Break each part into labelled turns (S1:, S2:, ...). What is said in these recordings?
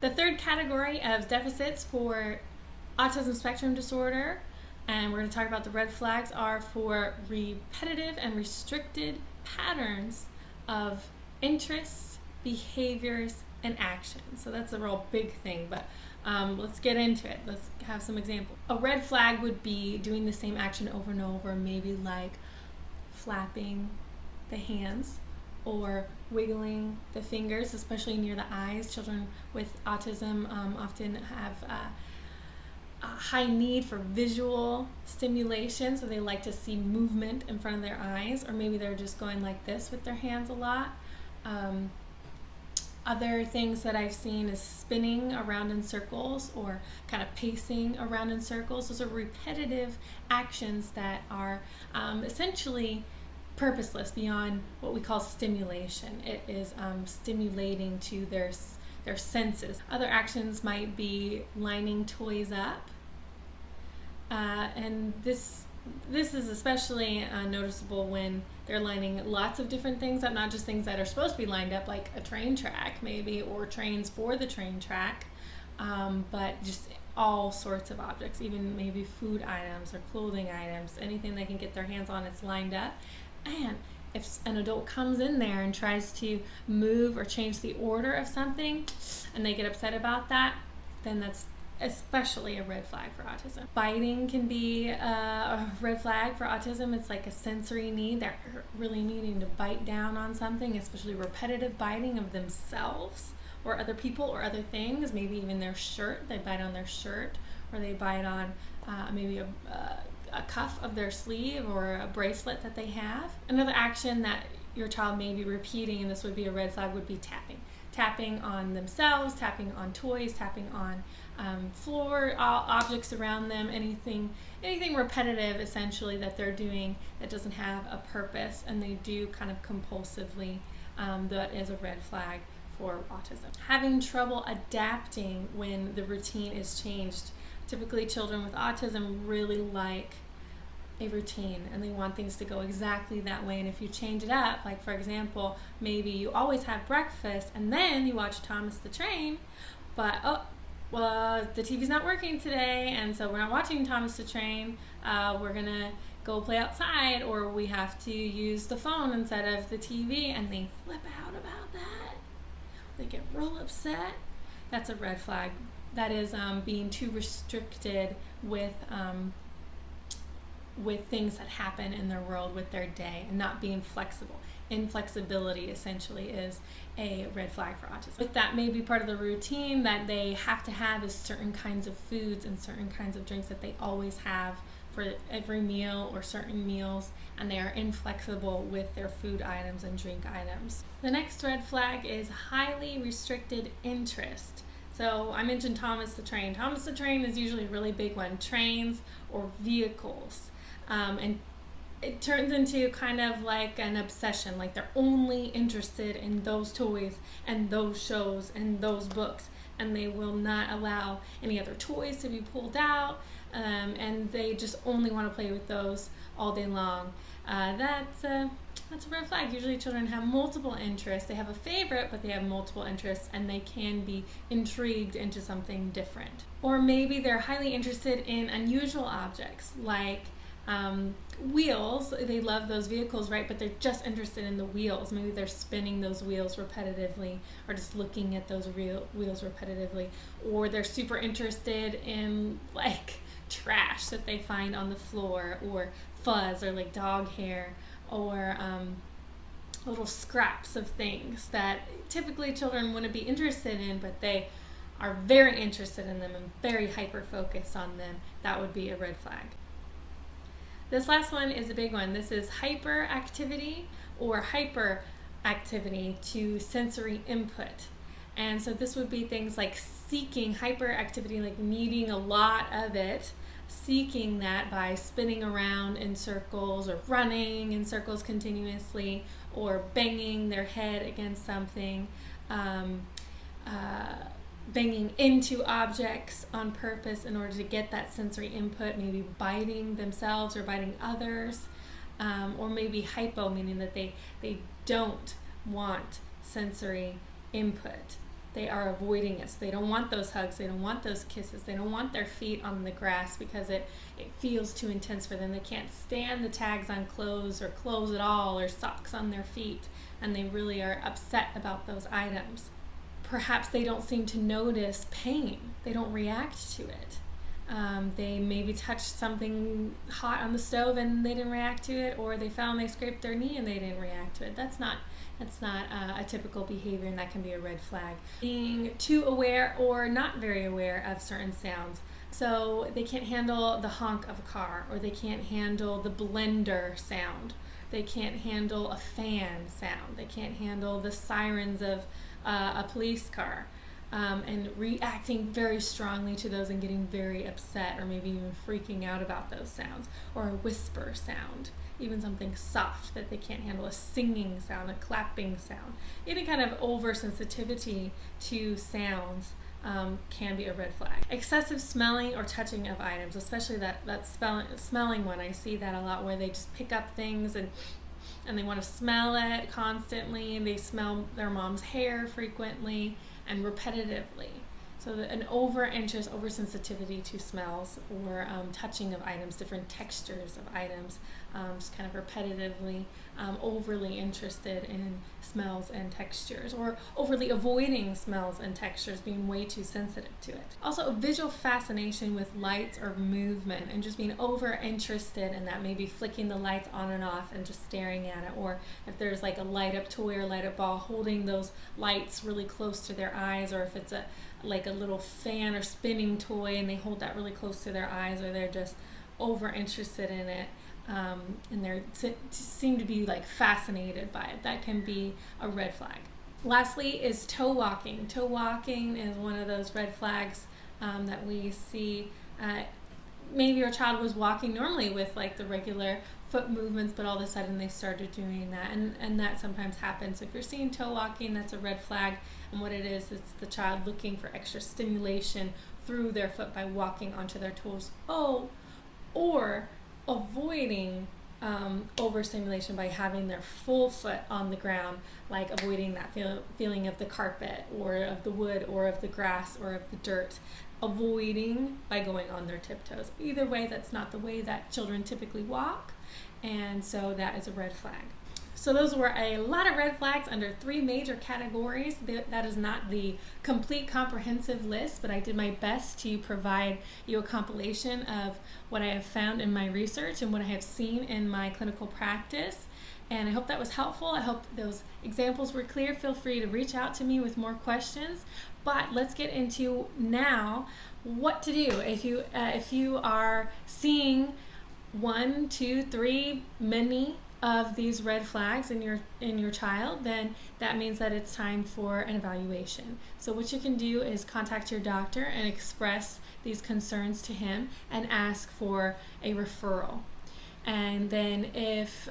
S1: The third category of deficits for autism spectrum disorder, and we're going to talk about the red flags, are for repetitive and restricted patterns of interests, behaviors, and actions. So that's a real big thing, but let's get into it. Let's have some examples. A red flag would be doing the same action over and over, maybe like flapping the hands or wiggling the fingers, especially near the eyes. Children with autism often have a high need for visual stimulation, so they like to see movement in front of their eyes, or maybe they're just going like this with their hands a lot. Other things that I've seen is spinning around in circles or kind of pacing around in circles. Those are repetitive actions that are essentially purposeless, beyond what we call stimulation. It is stimulating to their senses. Other actions might be lining toys up, and this is especially noticeable when they're lining lots of different things up, not just things that are supposed to be lined up, like a train track maybe, or trains for the train track, but just all sorts of objects, even maybe food items or clothing items, anything they can get their hands on, it's lined up. And if an adult comes in there and tries to move or change the order of something and they get upset about that, then that's especially a red flag for autism. Biting can be a red flag for autism. It's like a sensory need. They're really needing to bite down on something, especially repetitive biting of themselves or other people or other things, maybe even their shirt. They bite on their shirt, or they bite on maybe a cuff of their sleeve or a bracelet that they have. Another action that your child may be repeating, and this would be a red flag, would be tapping. Tapping on themselves, tapping on toys, tapping on floor, objects around them, anything repetitive essentially that they're doing that doesn't have a purpose, and they do kind of compulsively. That is a red flag for autism. Having trouble adapting when the routine is changed. Typically children with autism really like a routine, and they want things to go exactly that way, and if you change it up, like for example, maybe you always have breakfast and then you watch Thomas the Train, but the TV's not working today, and so we're not watching Thomas the Train, we're gonna go play outside, or we have to use the phone instead of the TV, and they flip out about that. They get real upset. That's a red flag. That is being too restricted with things that happen in their world, with their day, and not being flexible. Inflexibility essentially is a red flag for autism. With that, may be part of the routine that they have to have is certain kinds of foods and certain kinds of drinks that they always have for every meal or certain meals, and they are inflexible with their food items and drink items. The next red flag is highly restricted interest. So I mentioned Thomas the Train. Thomas the Train is usually a really big one. Trains or vehicles. And it turns into kind of like an obsession, like they're only interested in those toys and those shows and those books, and they will not allow any other toys to be pulled out, and they just only want to play with those all day long. That's a red flag. Usually children have multiple interests. They have a favorite, but they have multiple interests, and they can be intrigued into something different. Or maybe they're highly interested in unusual objects, like wheels. They love those vehicles, right? But they're just interested in the wheels. Maybe they're spinning those wheels repetitively, or just looking at those wheels repetitively. Or they're super interested in like trash that they find on the floor, or fuzz, or like dog hair, or little scraps of things that typically children wouldn't be interested in, but they are very interested in them and very hyper-focused on them. That would be a red flag. This last one is a big one. This is hyperactivity or hyperactivity to sensory input. And so this would be things like seeking hyperactivity, like needing a lot of it, seeking that by spinning around in circles or running in circles continuously, or banging their head against something, banging into objects on purpose in order to get that sensory input, maybe biting themselves or biting others, or maybe hypo, meaning that they don't want sensory input. They are avoiding it. So they don't want those hugs. They don't want those kisses. They don't want their feet on the grass because it feels too intense for them. They can't stand the tags on clothes or clothes at all or socks on their feet. And they really are upset about those items. Perhaps they don't seem to notice pain. They don't react to it. They maybe touched something hot on the stove and they didn't react to it, or they fell and they scraped their knee and they didn't react to it. That's not a typical behavior, and that can be a red flag. Being too aware or not very aware of certain sounds. So they can't handle the honk of a car, or they can't handle the blender sound. They can't handle a fan sound. They can't handle the sirens of a police car. And reacting very strongly to those and getting very upset, or maybe even freaking out about those sounds, or a whisper sound, even something soft that they can't handle, a singing sound, a clapping sound. Any kind of oversensitivity to sounds can be a red flag. Excessive smelling or touching of items, especially that smelling one. I see that a lot, where they just pick up things and they want to smell it constantly, and they smell their mom's hair frequently and repetitively. So an over-interest, oversensitivity to smells, or touching of items, different textures of items, just kind of repetitively overly interested in smells and textures, or overly avoiding smells and textures, being way too sensitive to it. Also, a visual fascination with lights or movement, and just being over-interested in that, maybe flicking the lights on and off and just staring at it, or if there's like a light-up toy or light-up ball, holding those lights really close to their eyes, or if it's like a little fan or spinning toy and they hold that really close to their eyes, or they're just over interested in it, and they seem to be like fascinated by it. That can be a red flag. Lastly is toe walking. Toe walking is one of those red flags that we see. Maybe your child was walking normally with like the regular foot movements, but all of a sudden they started doing that, and that sometimes happens. So if you're seeing toe walking, that's a red flag. And what it is, it's the child looking for extra stimulation through their foot by walking onto their toes. Or avoiding overstimulation by having their full foot on the ground, like avoiding that feeling of the carpet or of the wood or of the grass or of the dirt. Avoiding by going on their tiptoes. Either way, that's not the way that children typically walk, and so that is a red flag. So those were a lot of red flags under 3 major categories. That is not the complete comprehensive list, but I did my best to provide you a compilation of what I have found in my research and what I have seen in my clinical practice. And I hope that was helpful. I hope those examples were clear. Feel free to reach out to me with more questions. But let's get into now what to do if you are seeing 1, 2, 3, many of these red flags in your child. Then that means that it's time for an evaluation. So what you can do is contact your doctor and express these concerns to him and ask for a referral. And then if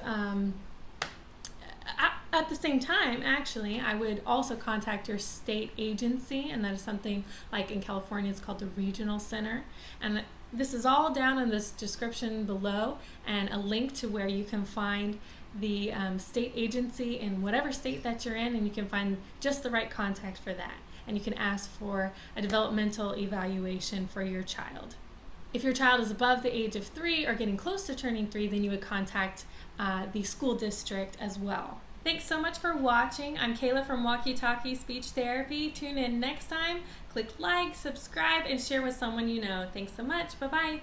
S1: at the same time, actually, I would also contact your state agency, and that is something like in California, it's called the Regional Center. And this is all down in this description below, and a link to where you can find the state agency in whatever state that you're in, and you can find just the right contact for that. And you can ask for a developmental evaluation for your child. If your child is above the age of 3 or getting close to turning 3, then you would contact the school district as well. Thanks so much for watching. I'm Kayla from Walkie Talkie Speech Therapy. Tune in next time. Click like, subscribe, and share with someone you know. Thanks so much. Bye-bye.